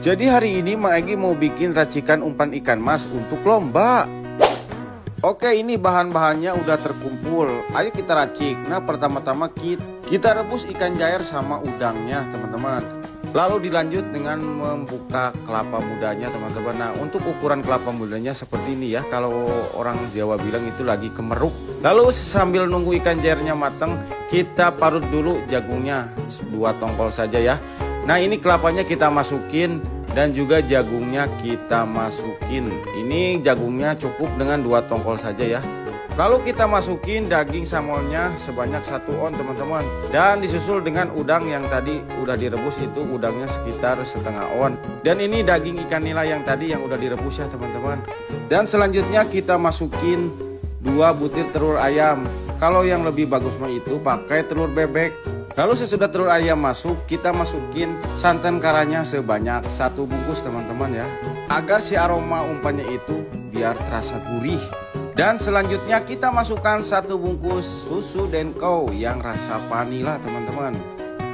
Jadi hari ini Mang Egi mau bikin racikan umpan ikan mas untuk lomba. Oke, ini bahan-bahannya udah terkumpul. Ayo kita racik. Nah, pertama-tama kita rebus ikan jair sama udangnya, teman-teman. Lalu dilanjut dengan membuka kelapa mudanya, teman-teman. Nah, untuk ukuran kelapa mudanya seperti ini ya. Kalau orang Jawa bilang itu lagi kemeruk. Lalu sambil nunggu ikan jairnya matang, kita parut dulu jagungnya 2 tongkol saja ya. Nah, ini kelapanya kita masukin dan juga jagungnya kita masukin. Ini jagungnya cukup dengan 2 tongkol saja ya. Lalu kita masukin daging samolnya sebanyak 1 on, teman-teman. Dan disusul dengan udang yang tadi udah direbus, itu udangnya sekitar setengah on. Dan ini daging ikan nila yang tadi yang udah direbus ya, teman-teman. Dan selanjutnya kita masukin 2 butir telur ayam. Kalau yang lebih bagus mah itu pakai telur bebek. Lalu sesudah telur ayam masuk, kita masukin santan karanya sebanyak 1 bungkus, teman-teman ya. Agar si aroma umpannya itu biar terasa gurih. Dan selanjutnya kita masukkan 1 bungkus susu Denko yang rasa vanila, teman-teman.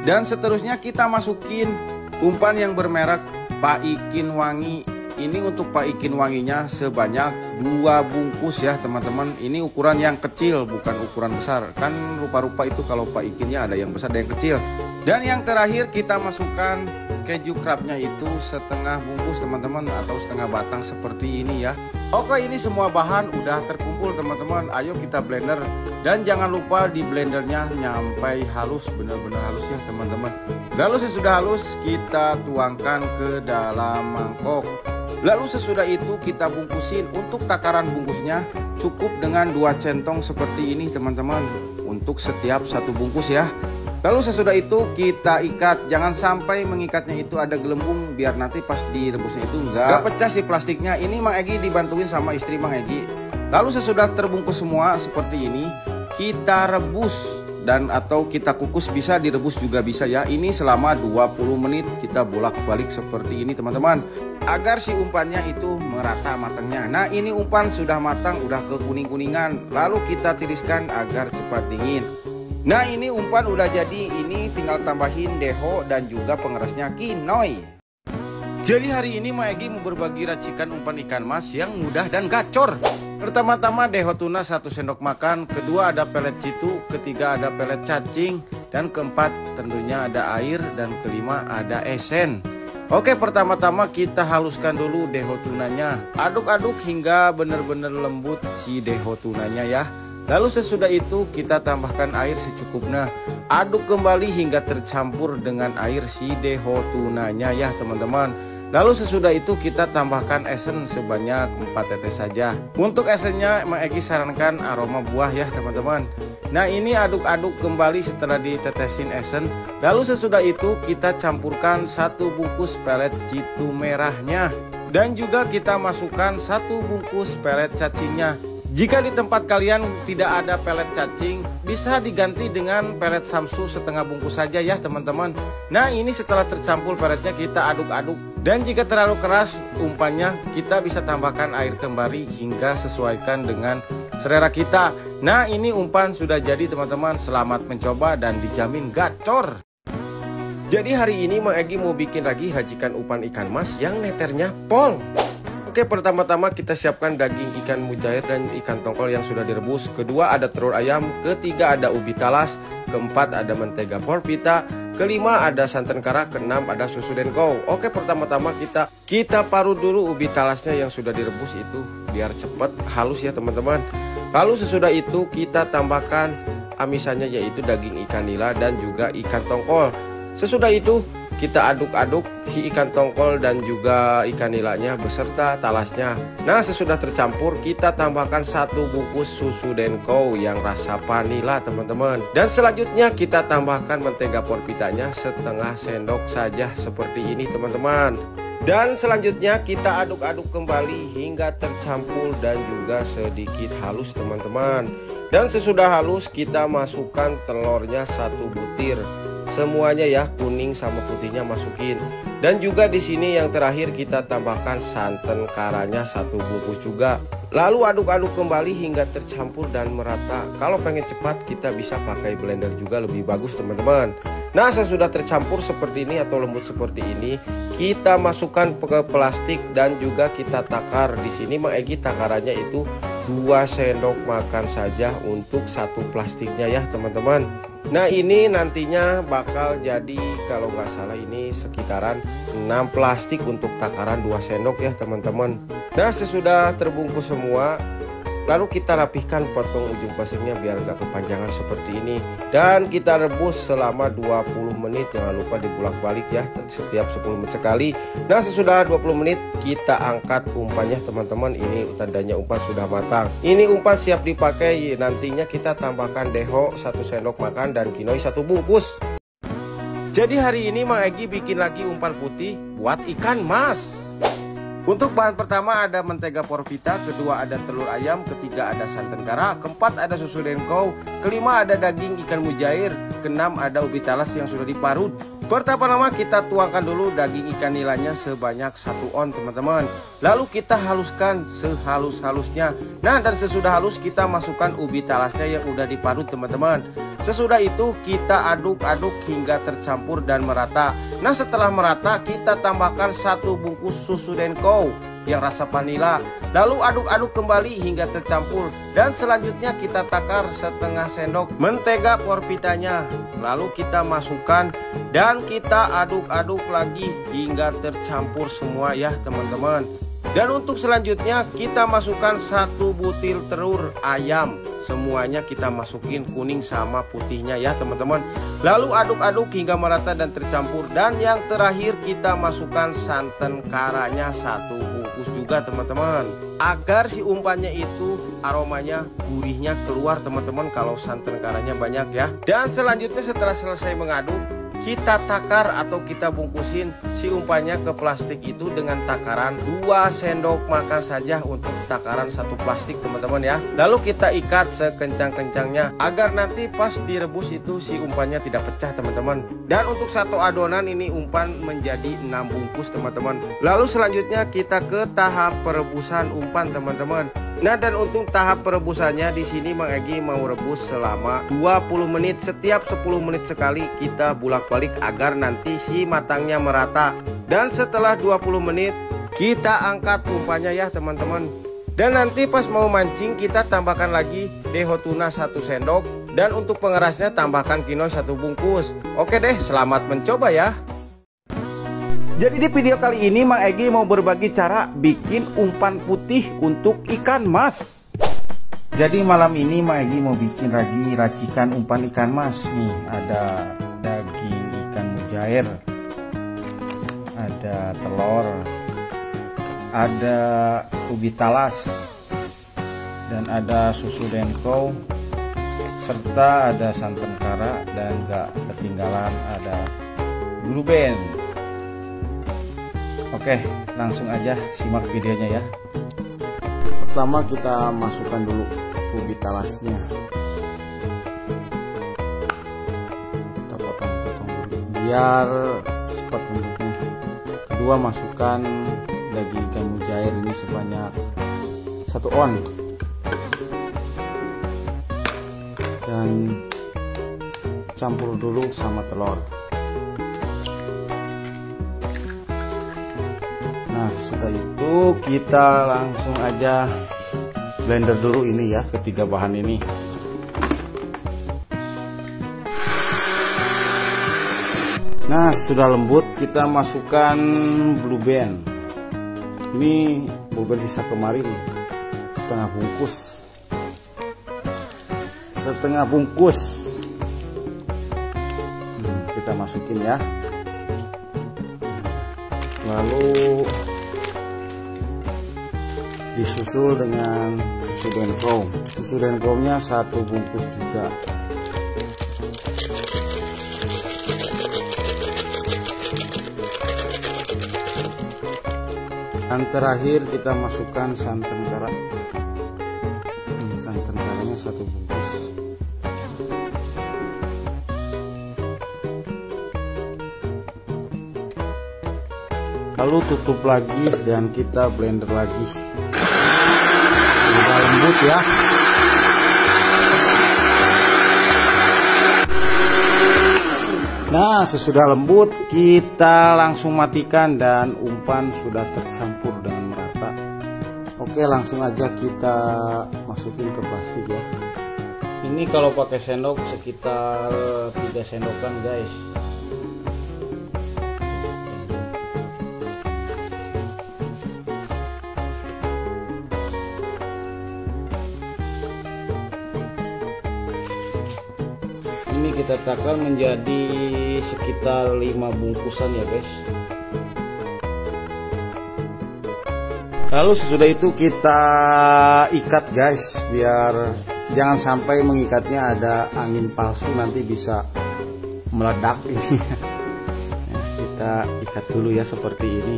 Dan seterusnya kita masukin umpan yang bermerek Pak Ikin Wangi. Ini untuk Pak Ikin Wanginya sebanyak 2 bungkus ya, teman-teman. Ini ukuran yang kecil, bukan ukuran besar. Kan rupa-rupa itu kalau Pak Ikinnya ada yang besar, ada yang kecil. Dan yang terakhir kita masukkan keju crabnya itu setengah bungkus, teman-teman, atau setengah batang seperti ini ya. Oke, ini semua bahan udah terkumpul, teman-teman. Ayo kita blender. Dan jangan lupa di blendernya nyampai halus, benar-benar halus ya, teman-teman. Lalu sesudah halus kita tuangkan ke dalam mangkok. Lalu sesudah itu kita bungkusin. Untuk takaran bungkusnya cukup dengan 2 centong seperti ini, teman-teman, untuk setiap 1 bungkus ya. Lalu sesudah itu kita ikat. Jangan sampai mengikatnya itu ada gelembung, biar nanti pas direbusnya itu enggak pecah si plastiknya. Ini Mang Egi dibantuin sama istri Mang Egi. Lalu sesudah terbungkus semua seperti ini, kita rebus dan atau kita kukus, bisa direbus juga bisa ya. Ini selama 20 menit kita bolak-balik seperti ini, teman-teman, agar si umpannya itu merata matangnya. Nah, ini umpan sudah matang, udah kekuning-kuningan. Lalu kita tiriskan agar cepat dingin. Nah, ini umpan udah jadi. Ini tinggal tambahin deho dan juga pengerasnya kinoy. Jadi hari ini Mang Egi mau berbagi racikan umpan ikan mas yang mudah dan gacor. Pertama-tama deho tuna 1 sendok makan, kedua ada pelet citu, ketiga ada pelet cacing, dan keempat tentunya ada air, dan kelima ada esen. Oke, pertama-tama kita haluskan dulu deho tunanya. Aduk-aduk hingga benar-benar lembut si deho tunanya ya. Lalu sesudah itu kita tambahkan air secukupnya. Aduk kembali hingga tercampur dengan air si deho tunanya ya, teman-teman. Lalu sesudah itu kita tambahkan esen sebanyak 4 tetes saja. Untuk esennya Mang Egi sarankan aroma buah ya, teman-teman. Nah, ini aduk-aduk kembali setelah ditetesin esen. Lalu sesudah itu kita campurkan 1 bungkus pelet citu merahnya. Dan juga kita masukkan 1 bungkus pelet cacingnya. Jika di tempat kalian tidak ada pelet cacing, bisa diganti dengan pelet samsu setengah bungkus saja ya, teman-teman. Nah, ini setelah tercampur peletnya kita aduk-aduk. Dan jika terlalu keras umpannya, kita bisa tambahkan air kembali hingga sesuaikan dengan selera kita. Nah, ini umpan sudah jadi, teman-teman. Selamat mencoba dan dijamin gacor. Jadi hari ini Mang Egi mau bikin lagi racikan umpan ikan mas yang neternya pol. Oke, pertama-tama kita siapkan daging ikan mujair dan ikan tongkol yang sudah direbus. Kedua ada telur ayam, ketiga ada ubi talas, keempat ada mentega porpita, kelima ada santan kara, keenam ada susu Denko. Oke, pertama-tama kita parut dulu ubi talasnya yang sudah direbus itu biar cepat halus ya, teman-teman. Lalu sesudah itu kita tambahkan amisannya, yaitu daging ikan nila dan juga ikan tongkol. Sesudah itu kita aduk-aduk si ikan tongkol dan juga ikan nilanya beserta talasnya. Nah, sesudah tercampur kita tambahkan 1 bungkus susu Denko yang rasa vanila, teman-teman. Dan selanjutnya kita tambahkan mentega porpitanya setengah sendok saja seperti ini, teman-teman. Dan selanjutnya kita aduk-aduk kembali hingga tercampur dan juga sedikit halus, teman-teman. Dan sesudah halus kita masukkan telurnya 1 butir. semuanya ya, kuning sama putihnya masukin. Dan juga di sini yang terakhir kita tambahkan santan karanya 1 bungkus juga. Lalu aduk-aduk kembali hingga tercampur dan merata. Kalau pengen cepat kita bisa pakai blender juga, lebih bagus teman-teman. Nah, sesudah tercampur seperti ini atau lembut seperti ini, kita masukkan ke plastik dan juga kita takar. Di sini Mang Egy takarannya itu 2 sendok makan saja untuk 1 plastiknya ya teman-teman. Nah, ini nantinya bakal jadi kalau nggak salah ini sekitaran 6 plastik untuk takaran 2 sendok ya teman-teman. Nah, sesudah terbungkus semua, lalu kita rapihkan potong ujung pasirnya biar nggak kepanjangan seperti ini. Dan kita rebus selama 20 menit. Jangan lupa dibulak-balik ya setiap 10 menit sekali. Nah, sesudah 20 menit kita angkat umpannya teman-teman. Ini tandanya umpan sudah matang. Ini umpan siap dipakai. Nantinya kita tambahkan deho 1 sendok makan dan kinoi 1 bungkus. Jadi hari ini Mang Egy bikin lagi umpan putih buat ikan mas. Untuk bahan pertama ada mentega porvita, kedua ada telur ayam, ketiga ada santan kara, keempat ada susu denko, kelima ada daging ikan mujair, keenam ada ubi talas yang sudah diparut. Pertama-tama kita tuangkan dulu daging ikan nilanya sebanyak 1 on teman-teman. Lalu kita haluskan sehalus-halusnya. Nah, dan sesudah halus kita masukkan ubi talasnya yang udah diparut teman-teman. Sesudah itu kita aduk-aduk hingga tercampur dan merata. Nah, setelah merata kita tambahkan 1 bungkus susu denko yang rasa vanila. Lalu aduk-aduk kembali hingga tercampur. Dan selanjutnya kita takar setengah sendok mentega porvitanya. Lalu kita masukkan dan kita aduk-aduk lagi hingga tercampur semua ya teman-teman. Dan untuk selanjutnya kita masukkan 1 butir telur ayam. Semuanya kita masukin kuning sama putihnya ya teman-teman. Lalu aduk-aduk hingga merata dan tercampur. Dan yang terakhir kita masukkan santan karanya 1 bungkus juga teman-teman. Agar si umpannya itu aromanya gurihnya keluar teman-teman kalau santan karanya banyak ya. Dan selanjutnya setelah selesai mengaduk, kita takar atau kita bungkusin si umpannya ke plastik itu dengan takaran 2 sendok makan saja untuk takaran 1 plastik teman-teman ya. Lalu kita ikat sekencang-kencangnya agar nanti pas direbus itu si umpannya tidak pecah teman-teman. Dan untuk 1 adonan ini umpan menjadi 6 bungkus teman-teman. Lalu selanjutnya kita ke tahap perebusan umpan teman-teman. Nah, dan untuk tahap perebusannya di sini Mang Egy mau rebus selama 20 menit. Setiap 10 menit sekali kita bolak-balik agar nanti si matangnya merata. Dan setelah 20 menit kita angkat umpannya ya teman-teman. Dan nanti pas mau mancing kita tambahkan lagi deho tuna 1 sendok. Dan untuk pengerasnya tambahkan kinoi 1 bungkus. Oke deh, selamat mencoba ya. Jadi di video kali ini Mang Egy mau berbagi cara bikin umpan putih untuk ikan mas. Jadi malam ini Mang Egy mau bikin lagi racikan umpan ikan mas. Nih ada daging ikan mujair, ada telur, ada ubi talas, dan ada susu denko, serta ada santan kara, dan gak ketinggalan ada blue band. Oke, langsung aja simak videonya ya. Pertama kita masukkan dulu ubi talasnya. Kita potong-potong dulu biar cepat bentuknya. Kedua masukkan daging ikan mujair ini sebanyak 1 on. Dan campur dulu sama telur. Nah, sesudah itu kita langsung aja blender dulu ini ya, ketiga bahan ini. Nah, sudah lembut kita masukkan blue band. Ini blue band sisa kemarin, setengah bungkus. Kita masukin ya. Lalu disusul dengan susu denko. Susu denko-nya 1 bungkus juga. Dan terakhir kita masukkan santan kara. Santan karanya 1 bungkus. Lalu tutup lagi dan kita blender lagi. Udah lembut ya. Nah, sesudah lembut kita langsung matikan dan umpan sudah tercampur dengan merata. Oke, langsung aja kita masukin ke plastik ya. Ini kalau pakai sendok sekitar 3 sendokan guys. Ini kita takar menjadi sekitar 5 bungkusan ya guys. Lalu sesudah itu kita ikat guys, biar jangan sampai mengikatnya ada angin palsu, nanti bisa meledak ini. Kita ikat dulu ya seperti ini.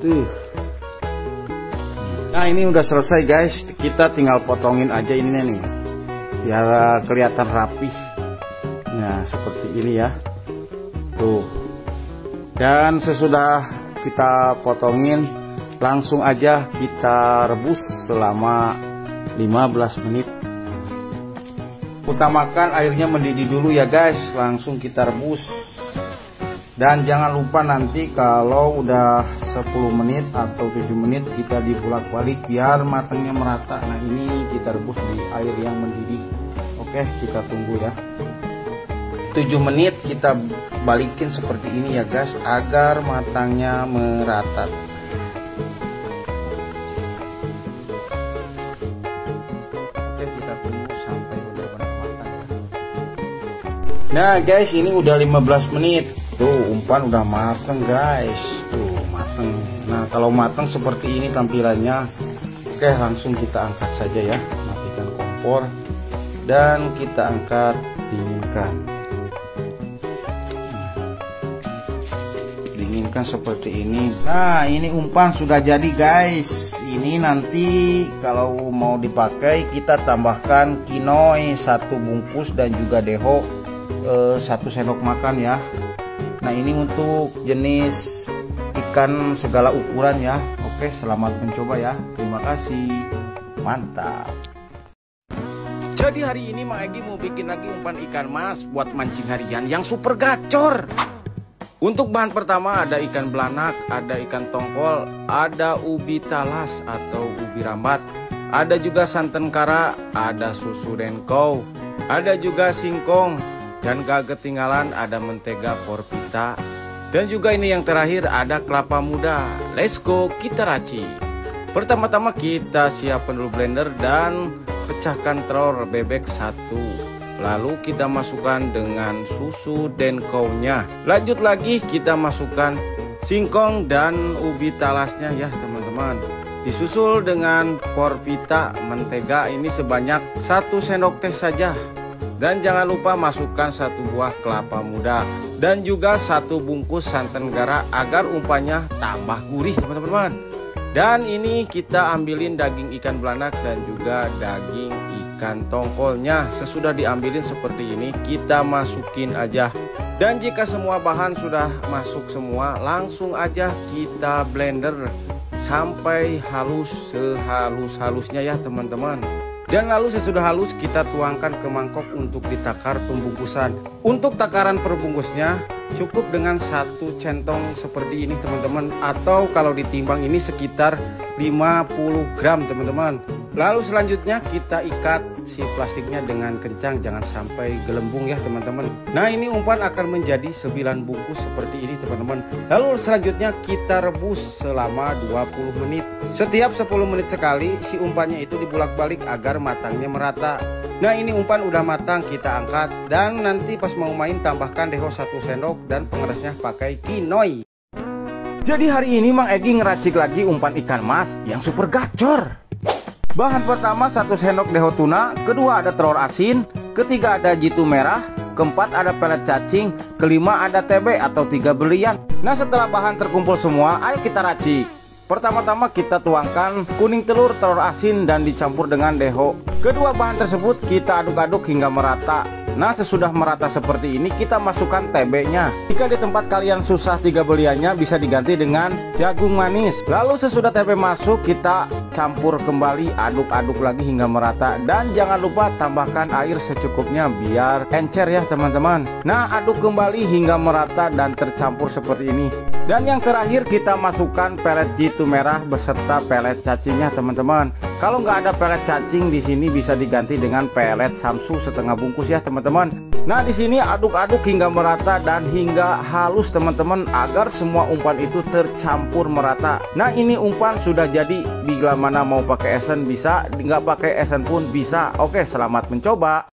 Tuh. Nah, ini udah selesai guys, kita tinggal potongin aja ini nih, biar kelihatan rapi. Nah, seperti ini ya. Tuh. Dan sesudah kita potongin, langsung aja kita rebus selama 15 menit. Utamakan airnya mendidih dulu ya guys, langsung kita rebus. Dan jangan lupa nanti kalau udah 10 menit atau 7 menit kita dibulak-balik biar matangnya merata. Nah, ini kita rebus di air yang mendidih. Oke, kita tunggu ya. 7 menit kita balikin seperti ini ya guys, agar matangnya merata. Oke, kita tunggu sampai benar-benar matang. Nah guys, ini udah 15 menit. Tuh, umpan udah matang guys. Tuh, matang. Nah, kalau matang seperti ini tampilannya. Oke, langsung kita angkat saja ya. Matikan kompor dan kita angkat, dinginkan. Dinginkan seperti ini. Nah, ini umpan sudah jadi guys. Ini nanti kalau mau dipakai kita tambahkan kinoi 1 bungkus dan juga deho 1 sendok makan ya. Nah, ini untuk jenis ikan segala ukuran ya. Oke, selamat mencoba ya. Terima kasih. Mantap. Jadi hari ini Mang Egi mau bikin lagi umpan ikan mas buat mancing harian yang super gacor. Untuk bahan pertama ada ikan belanak, ada ikan tongkol, ada ubi talas atau ubi rambat, ada juga santan kara, ada susu denkou, ada juga singkong, dan gak ketinggalan ada mentega porpita. Dan juga ini yang terakhir ada kelapa muda. Let's go, kita racik. Pertama-tama kita siapkan dulu blender dan pecahkan telur bebek 1. Lalu kita masukkan dengan susu denkaunya. Lanjut lagi kita masukkan singkong dan ubi talasnya ya teman-teman. Disusul dengan porpita mentega ini sebanyak 1 sendok teh saja. Dan jangan lupa masukkan 1 buah kelapa muda dan juga 1 bungkus santan gara agar umpannya tambah gurih teman-teman. Dan ini kita ambilin daging ikan belanak dan juga daging ikan tongkolnya. Sesudah diambilin seperti ini kita masukin aja. Dan jika semua bahan sudah masuk semua, langsung aja kita blender sampai halus sehalus-halusnya ya teman-teman. Dan lalu sesudah halus kita tuangkan ke mangkok untuk ditakar pembungkusan. Untuk takaran perbungkusnya cukup dengan 1 centong seperti ini teman-teman, atau kalau ditimbang ini sekitar 50 gram teman-teman. Lalu selanjutnya kita ikat si plastiknya dengan kencang, jangan sampai gelembung ya teman-teman. Nah, ini umpan akan menjadi 9 bungkus seperti ini teman-teman. Lalu selanjutnya kita rebus selama 20 menit. Setiap 10 menit sekali si umpannya itu dibulak-balik agar matangnya merata. Nah, ini umpan udah matang, kita angkat. Dan nanti pas mau main tambahkan deho 1 sendok dan pengeresnya pakai kinoi. Jadi hari ini Mang Egi ngeracik lagi umpan ikan mas yang super gacor. Bahan pertama 1 sendok deho tuna, kedua ada telur asin, ketiga ada jitu merah, keempat ada pelet cacing, kelima ada TB atau 3 berlian. Nah, setelah bahan terkumpul semua, ayo kita racik. Pertama-tama kita tuangkan kuning telur asin dan dicampur dengan deho. Kedua bahan tersebut kita aduk-aduk hingga merata. Nah sesudah merata seperti ini kita masukkan TB-nya. Jika di tempat kalian susah tiga beliannya bisa diganti dengan jagung manis. Lalu sesudah TB masuk kita campur kembali, aduk-aduk lagi hingga merata. Dan jangan lupa tambahkan air secukupnya biar encer ya teman-teman. Nah aduk kembali hingga merata dan tercampur seperti ini. Dan yang terakhir kita masukkan pelet jitu merah beserta pelet cacingnya teman-teman. Kalau nggak ada pelet cacing di sini bisa diganti dengan pelet samsu setengah bungkus ya teman-teman. Nah di sini aduk-aduk hingga merata dan hingga halus teman-teman agar semua umpan itu tercampur merata. Nah ini umpan sudah jadi. Bila mana mau pakai esen bisa, nggak pakai esen pun bisa. Oke, selamat mencoba.